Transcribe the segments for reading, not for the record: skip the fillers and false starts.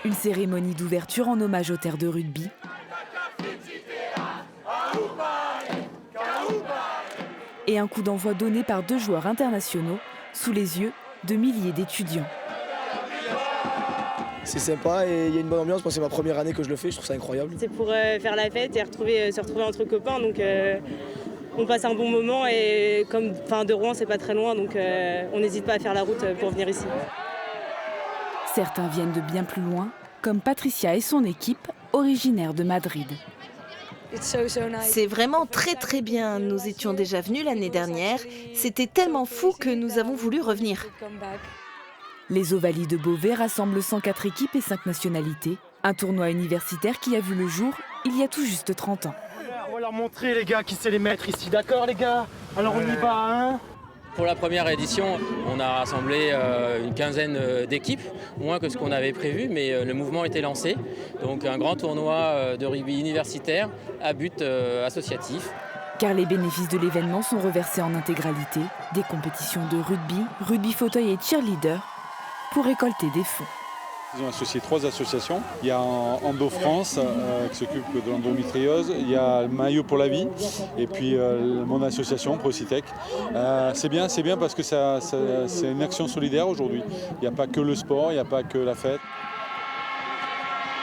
Une cérémonie d'ouverture en hommage aux terres de rugby. Et un coup d'envoi donné par 2 joueurs internationaux sous les yeux de milliers d'étudiants. C'est sympa et il y a une bonne ambiance. Moi, c'est ma première année que je le fais, je trouve ça incroyable. C'est pour faire la fête et se retrouver entre copains. Donc on passe un bon moment et comme de Rouen, c'est pas très loin, donc on n'hésite pas à faire la route pour venir ici. Certains viennent de bien plus loin, comme Patricia et son équipe, originaires de Madrid. C'est vraiment très bien. Nous étions déjà venus l'année dernière. C'était tellement fou que nous avons voulu revenir. Les Ovalis de Beauvais rassemblent 104 équipes et 5 nationalités. Un tournoi universitaire qui a vu le jour il y a tout juste 30 ans. On va leur montrer les gars qui sait les mettre ici, d'accord les gars? Alors on y va, hein? Pour la première édition, on a rassemblé une quinzaine d'équipes, moins que ce qu'on avait prévu, mais le mouvement était lancé. Donc un grand tournoi de rugby universitaire à but associatif. Car les bénéfices de l'événement sont reversés en intégralité, des compétitions de rugby, rugby fauteuil et cheerleader, pour récolter des fonds. Ils ont associé 3 associations. Il y a Endo France qui s'occupe de l'endométriose, il y a Maillot pour la vie et puis mon association Procitec. C'est bien parce que c'est une action solidaire aujourd'hui. Il n'y a pas que le sport, il n'y a pas que la fête.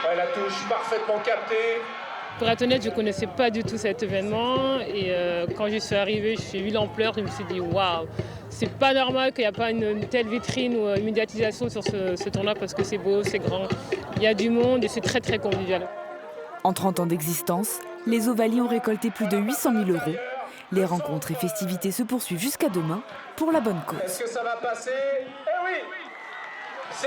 Ouais, la touche parfaitement captée. Pour être honnête, je ne connaissais pas du tout cet événement et quand je suis arrivée, j'ai vu l'ampleur, je me suis dit waouh, c'est pas normal qu'il n'y a pas une telle vitrine ou une médiatisation sur ce tournoi parce que c'est beau, c'est grand, il y a du monde et c'est très convivial. En 30 ans d'existence, les Ovalis ont récolté plus de 800 000 €. Les rencontres et festivités se poursuivent jusqu'à demain pour la bonne cause. Est-ce que ça va passer? Eh oui!